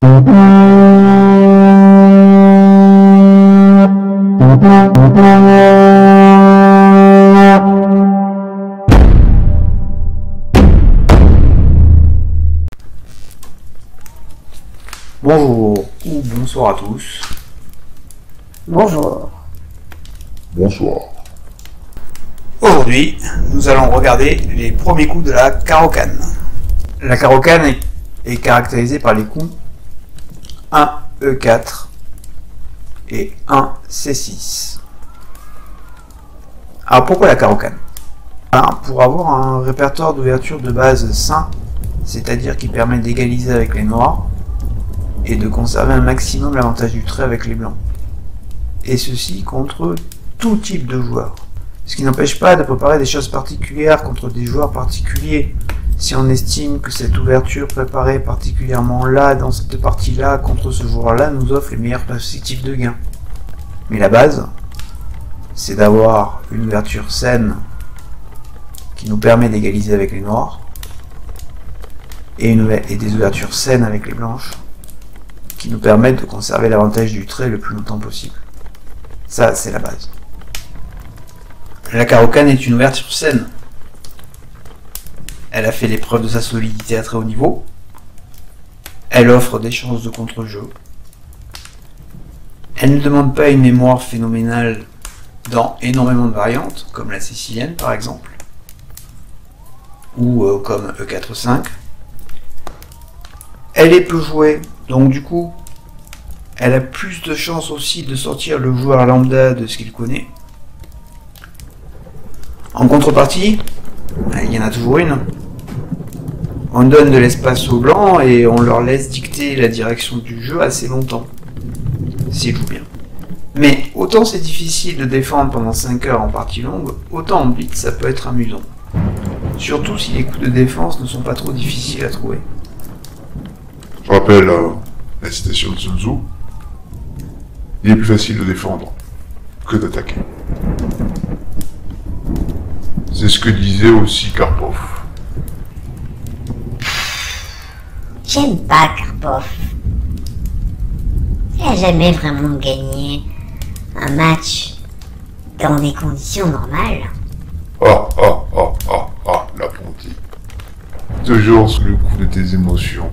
Bonjour ou bonsoir à tous. Bonjour. Bonsoir. Aujourd'hui, nous allons regarder les premiers coups de la carocane. La carocane est caractérisée par les coups 1 E4 et 1 C6. Alors pourquoi la carocane? Pour avoir un répertoire d'ouverture de base sain, c'est-à-dire qui permet d'égaliser avec les noirs et de conserver un maximum l'avantage du trait avec les blancs. Et ceci contre tout type de joueurs. Ce qui n'empêche pas de préparer des choses particulières contre des joueurs particuliers. Si on estime que cette ouverture préparée particulièrement là, dans cette partie-là, contre ce joueur-là, nous offre les meilleures perspectives de gain. Mais la base, c'est d'avoir une ouverture saine qui nous permet d'égaliser avec les noirs, et des ouvertures saines avec les blanches, qui nous permettent de conserver l'avantage du trait le plus longtemps possible. Ça, c'est la base. La carocane est une ouverture saine. Elle a fait l'épreuve de sa solidité à très haut niveau. Elle offre des chances de contre-jeu. Elle ne demande pas une mémoire phénoménale dans énormément de variantes, comme la sicilienne par exemple, ou comme E4-5. Elle est peu jouée, donc du coup, elle a plus de chances aussi de sortir le joueur lambda de ce qu'il connaît. En contrepartie, il y en a toujours une. On donne de l'espace aux blancs et on leur laisse dicter la direction du jeu assez longtemps, s'ils jouent bien. Mais autant c'est difficile de défendre pendant 5 heures en partie longue, autant en blitz ça peut être amusant. Surtout si les coups de défense ne sont pas trop difficiles à trouver. Je rappelle la citation de Sun Tzu. Il est plus facile de défendre que d'attaquer. C'est ce que disait aussi Karpov. J'aime pas Karpov. Il a jamais vraiment gagné un match dans des conditions normales. L'apprenti. Toujours sous le coup de tes émotions.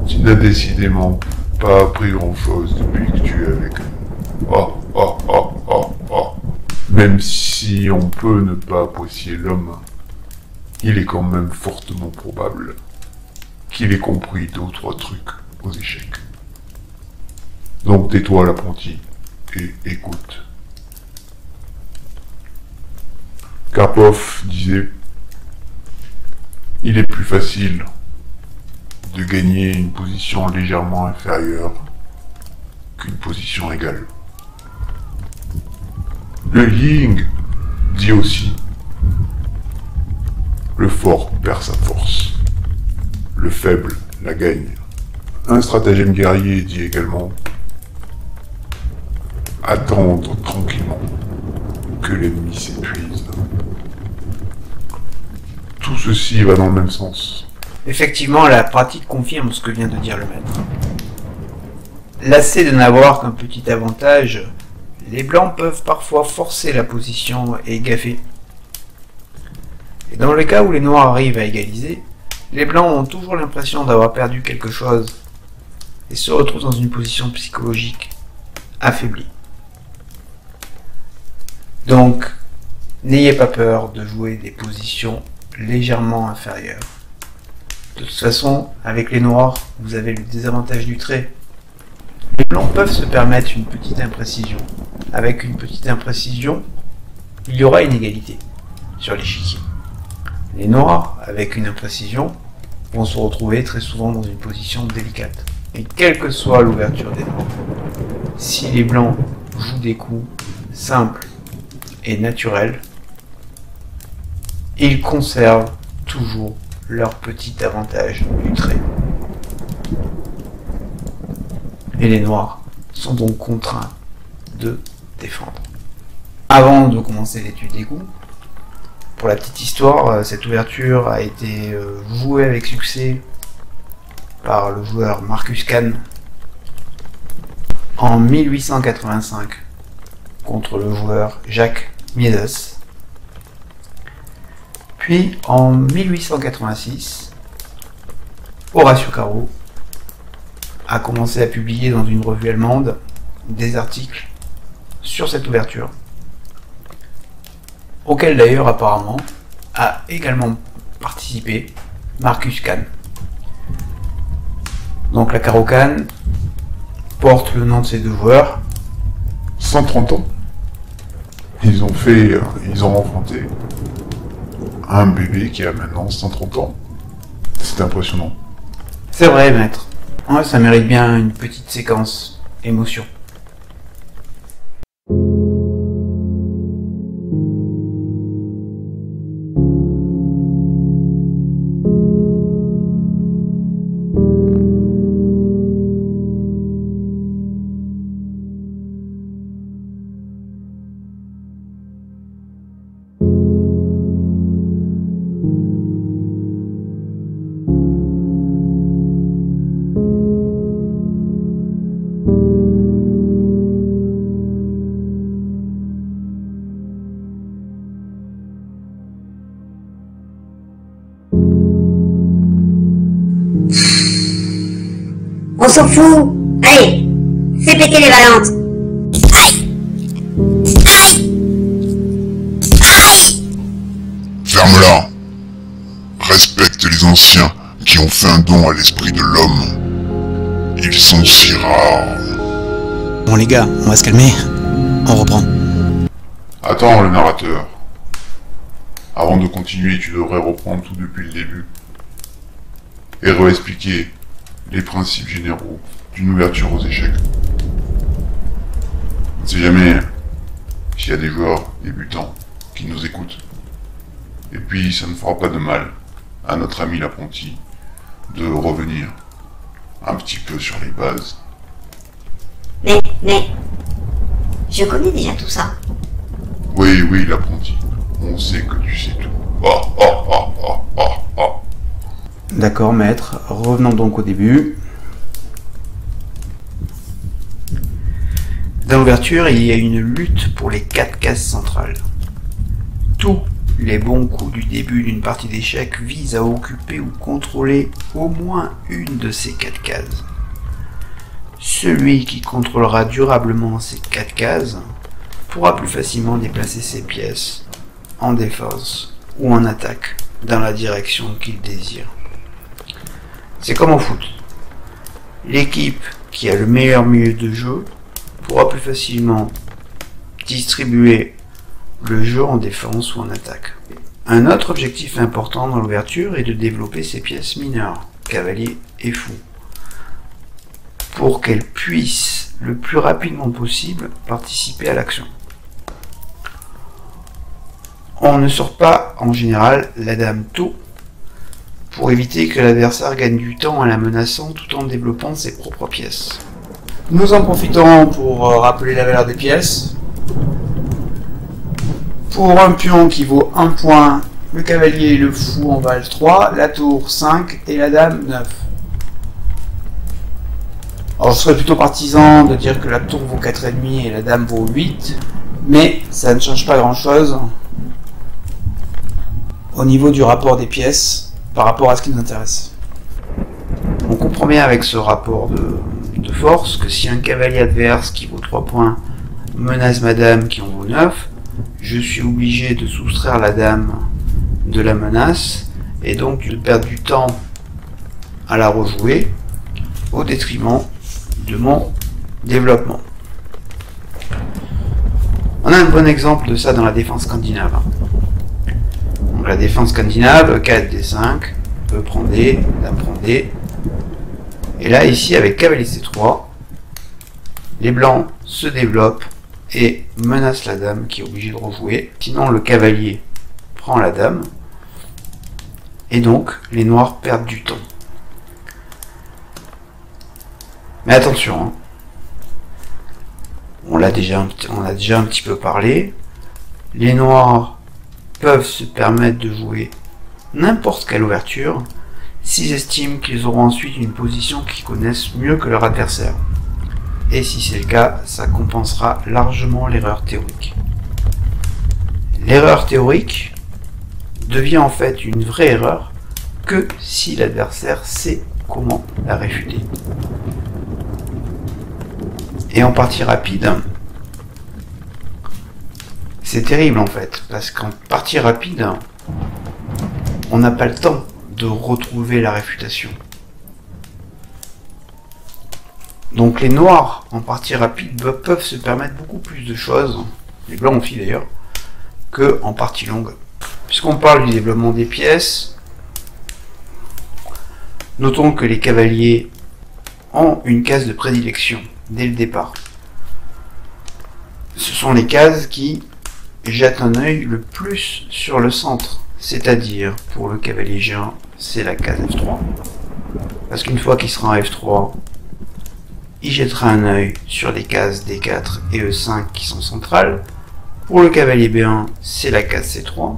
Tu n'as décidément pas appris grand-chose depuis que tu es avec nous. Même si on peut ne pas apprécier l'homme, il est quand même fortement probable qu'il ait compris 2 ou 3 trucs aux échecs. Donc tais-toi l'apprenti et écoute. Karpov disait « Il est plus facile de gagner une position légèrement inférieure qu'une position égale. » Le Ying dit aussi « Le fort perd sa force, le faible la gagne. » Un stratagème guerrier dit également « Attendre tranquillement que l'ennemi s'épuise. » Tout ceci va dans le même sens. Effectivement, la pratique confirme ce que vient de dire le maître. Lassés de n'avoir qu'un petit avantage, les blancs peuvent parfois forcer la position et gaffer. Et dans le cas où les noirs arrivent à égaliser, les blancs ont toujours l'impression d'avoir perdu quelque chose et se retrouvent dans une position psychologique affaiblie. Donc, n'ayez pas peur de jouer des positions légèrement inférieures. De toute façon, avec les noirs, vous avez le désavantage du trait. Les blancs peuvent se permettre une petite imprécision. Avec une petite imprécision, il y aura une égalité sur l'échiquier. Les noirs, avec une imprécision, vont se retrouver très souvent dans une position délicate. Et quelle que soit l'ouverture des noirs, si les blancs jouent des coups simples et naturels, ils conservent toujours leur petit avantage du trait. Et les noirs sont donc contraints de défendre. Avant de commencer l'étude des coups, pour la petite histoire, cette ouverture a été jouée avec succès par le joueur Marcus Kahn en 1885 contre le joueur Jacques Miedes. Puis en 1886, Horacio Caro a commencé à publier dans une revue allemande des articles sur cette ouverture, auquel d'ailleurs apparemment a également participé Marcus Kahn. Donc la Caro-Kann porte le nom de ces deux joueurs. 130 ans. Ils ont enfanté un bébé qui a maintenant 130 ans. C'est impressionnant. C'est vrai, maître. Ouais, ça mérite bien une petite séquence émotion. On s'en fout. Allez, fais péter les valentes. Ferme-la. Respecte les anciens qui ont fait un don à l'esprit de l'homme. Ils sont si rares. Bon les gars, on va se calmer. On reprend. Attends, le narrateur. Avant de continuer, tu devrais reprendre tout depuis le début. Et réexpliquer les principes généraux d'une ouverture aux échecs. On ne sait jamais s'il y a des joueurs débutants qui nous écoutent. Et puis, ça ne fera pas de mal à notre ami l'apprenti de revenir un petit peu sur les bases. Mais, je connais déjà tout ça. Oui, l'apprenti. On sait que tu sais tout. D'accord, maître. Revenons donc au début. Dans l'ouverture, il y a une lutte pour les 4 cases centrales. Tous les bons coups du début d'une partie d'échecs visent à occuper ou contrôler au moins une de ces 4 cases. Celui qui contrôlera durablement ces 4 cases pourra plus facilement déplacer ses pièces en défense ou en attaque dans la direction qu'il désire. C'est comme au foot. L'équipe qui a le meilleur milieu de jeu pourra plus facilement distribuer le jeu en défense ou en attaque. Un autre objectif important dans l'ouverture est de développer ses pièces mineures, cavalier et fou, pour qu'elles puissent le plus rapidement possible participer à l'action. On ne sort pas en général la dame tôt pour éviter que l'adversaire gagne du temps en la menaçant tout en développant ses propres pièces. Nous en profitons pour rappeler la valeur des pièces. Pour un pion qui vaut 1 point, le cavalier et le fou en valent 3, la tour 5 et la dame 9. Alors je serais plutôt partisan de dire que la tour vaut 4,5 et la dame vaut 8, mais ça ne change pas grand chose au niveau du rapport des pièces par rapport à ce qui nous intéresse. On comprend bien avec ce rapport de force que si un cavalier adverse qui vaut 3 points menace ma dame qui en vaut 9, je suis obligé de soustraire la dame de la menace et donc de perdre du temps à la rejouer au détriment de mon développement. On a un bon exemple de ça dans la défense scandinave. Donc la défense scandinave, 4 D5, E prend D, dame prend D. Et là, ici, avec cavalier C3, les blancs se développent et menacent la dame qui est obligée de rejouer. Sinon, le cavalier prend la dame. Et donc, les noirs perdent du temps. Mais attention, hein. On a déjà un petit peu parlé. Les noirs peuvent se permettre de jouer n'importe quelle ouverture s'ils estiment qu'ils auront ensuite une position qu'ils connaissent mieux que leur adversaire. Et si c'est le cas, ça compensera largement l'erreur théorique. L'erreur théorique devient en fait une vraie erreur que si l'adversaire sait comment la réfuter. Et en partie rapide, c'est terrible en fait, parce qu'en partie rapide, on n'a pas le temps de retrouver la réfutation. Donc les noirs en partie rapide peuvent se permettre beaucoup plus de choses, les blancs aussi d'ailleurs, que en partie longue. Puisqu'on parle du développement des pièces, notons que les cavaliers ont une case de prédilection dès le départ. Ce sont les cases qui jettent un œil le plus sur le centre, c'est-à-dire pour le cavalier G1, c'est la case F3. Parce qu'une fois qu'il sera en F3, il jettera un œil sur les cases D4 et E5 qui sont centrales. Pour le cavalier B1, c'est la case C3,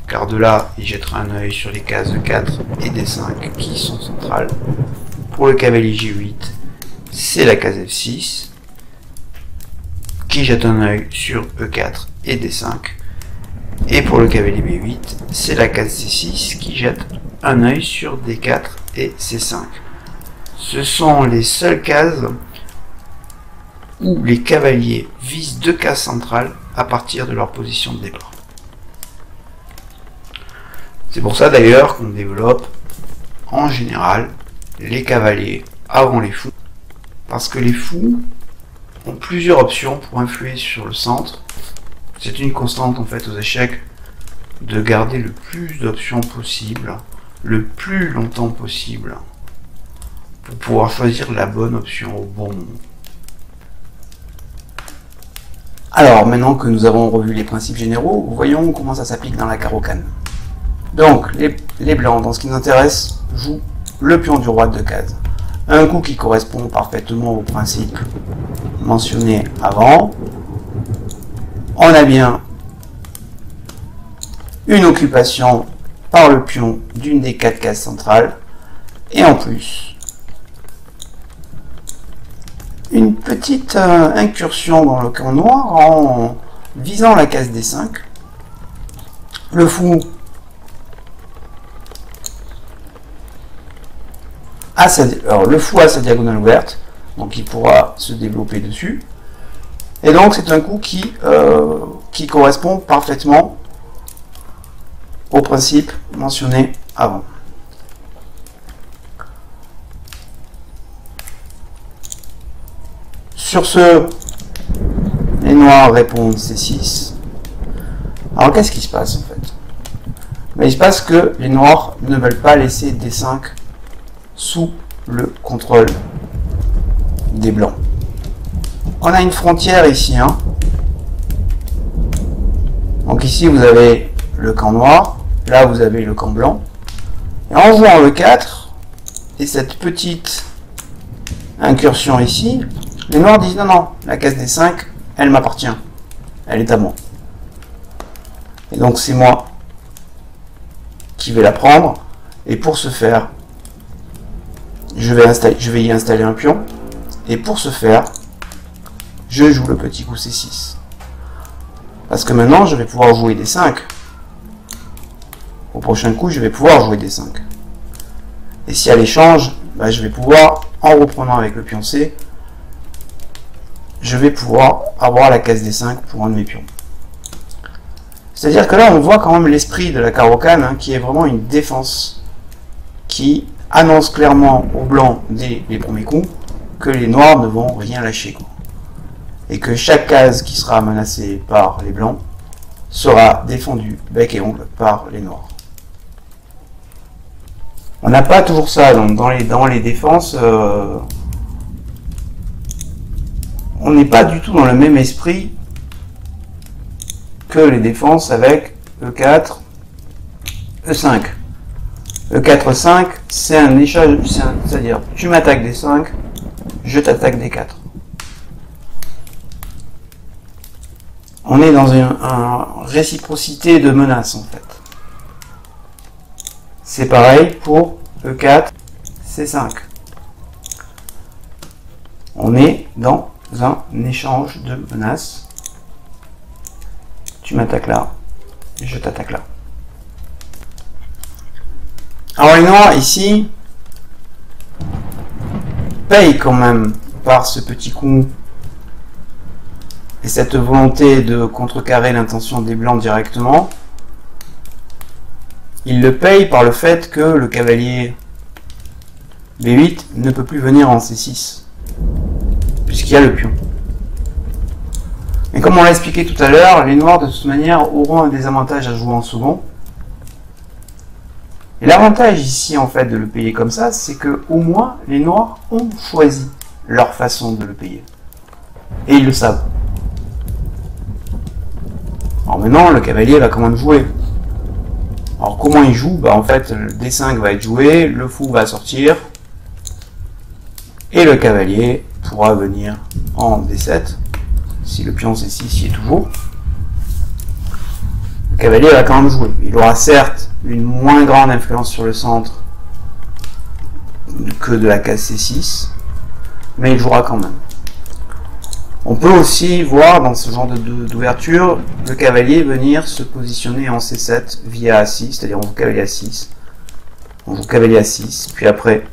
car de là, il jettera un œil sur les cases E4 et D5 qui sont centrales. Pour le cavalier G8, c'est la case F6, qui jette un œil sur E4 et D5. Et pour le cavalier B8, c'est la case C6 qui jette un œil sur D4 et C5. Ce sont les seules cases où les cavaliers visent deux cases centrales à partir de leur position de départ. C'est pour ça d'ailleurs qu'on développe en général les cavaliers avant les fous, parce que les fous ont plusieurs options pour influer sur le centre. C'est une constante en fait aux échecs de garder le plus d'options possible, le plus longtemps possible, pour pouvoir choisir la bonne option au bon moment. Alors, maintenant que nous avons revu les principes généraux, voyons comment ça s'applique dans la Caro-Kann. Donc, les blancs, dans ce qui nous intéresse, jouent le pion du roi de case. Un coup qui correspond parfaitement au principe mentionné avant. On a bien une occupation par le pion d'une des 4 cases centrales, et en plus, une petite incursion dans le camp noir en visant la case D5. Le fou a sa diagonale ouverte, donc il pourra se développer dessus. Et donc c'est un coup qui correspond parfaitement au principe mentionné avant. Sur ce, les noirs répondent C6. Alors qu'est-ce qui se passe en fait? Il se passe que les noirs ne veulent pas laisser D5 sous le contrôle des blancs. On a une frontière ici. Donc ici vous avez le camp noir, là vous avez le camp blanc. Et en jouant le 4, et cette petite incursion ici, les noirs disent non, non, la case D5, elle m'appartient. Elle est à moi. Et donc c'est moi qui vais la prendre. Et pour ce faire, je vais y installer un pion. Et pour ce faire, je joue le petit coup C6. Parce que maintenant, je vais pouvoir jouer D5. Au prochain coup, je vais pouvoir jouer D5. Et si elle échange, je vais pouvoir, en reprenant avec le pion C, je vais pouvoir avoir la case D5 pour un de mes pions. C'est-à-dire que là, on voit quand même l'esprit de la Caro-Kann, qui est vraiment une défense qui annonce clairement aux blancs dès les premiers coups que les noirs ne vont rien lâcher, quoi. Et que chaque case qui sera menacée par les blancs sera défendue bec et ongle par les noirs. On n'a pas toujours ça dans les défenses. On n'est pas du tout dans le même esprit que les défenses avec E4, E5. E4, E5, c'est un échange, c'est-à-dire tu m'attaques D5, je t'attaque D4. On est dans une réciprocité de menaces en fait. C'est pareil pour E4, C5. On est dans un échange de menaces. Tu m'attaques là, je t'attaque là. Alors les noirs ici payent quand même par ce petit coup et cette volonté de contrecarrer l'intention des blancs directement. Ils le payent par le fait que le cavalier B8 ne peut plus venir en C6 puisqu'il y a le pion. Et comme on l'a expliqué tout à l'heure, les noirs de toute manière auront un désavantage à jouer en second. Et l'avantage ici en fait de le payer comme ça, c'est que au moins les noirs ont choisi leur façon de le payer. Et ils le savent. Alors maintenant le cavalier va quand même jouer. Alors comment il joue? Bah en fait le D5 va être joué, le fou va sortir, et le cavalier pourra venir en D7, si le pion C6 y est toujours. Le cavalier va quand même jouer. Il aura certes une moins grande influence sur le centre que de la case C6, mais il jouera quand même. On peut aussi voir dans ce genre d'ouverture le cavalier venir se positionner en C7 via A6, c'est-à-dire on joue cavalier A6, on joue cavalier A6, puis après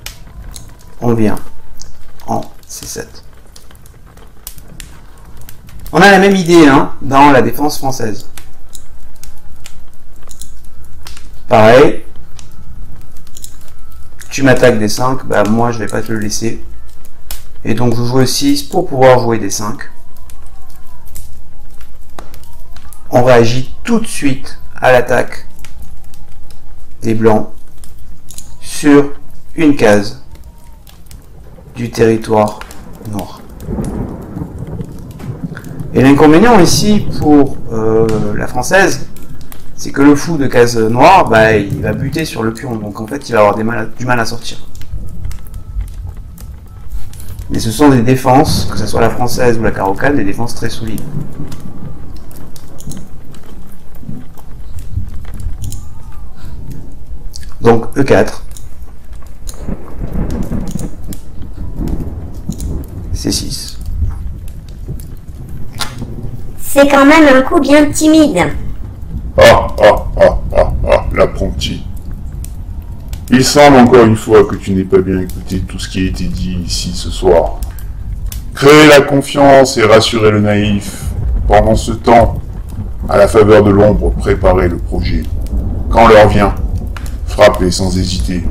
on vient en C7. On a la même idée hein, dans la défense française. Pareil, tu m'attaques D5, bah moi je vais pas te le laisser. Et donc je joue E6 pour pouvoir jouer D5. On réagit tout de suite à l'attaque des blancs sur une case du territoire noir. Et l'inconvénient ici pour la française, c'est que le fou de case noire, bah, il va buter sur le pion, donc en fait il va avoir du mal à sortir. Mais ce sont des défenses, que ce soit la française ou la carocane, des défenses très solides. Donc E4. C6. C'est quand même un coup bien timide. L'apprenti. Il semble encore une fois que tu n'aies pas bien écouté tout ce qui a été dit ici ce soir. Créer la confiance et rassurer le naïf. Pendant ce temps, à la faveur de l'ombre, préparez le projet. Quand l'heure vient, frappez sans hésiter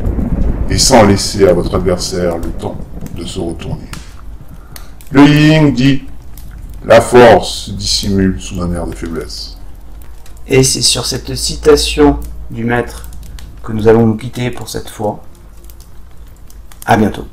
et sans laisser à votre adversaire le temps de se retourner. Le Ying dit « La force se dissimule sous un air de faiblesse ». Et c'est sur cette citation du maître que nous allons nous quitter pour cette fois. À bientôt.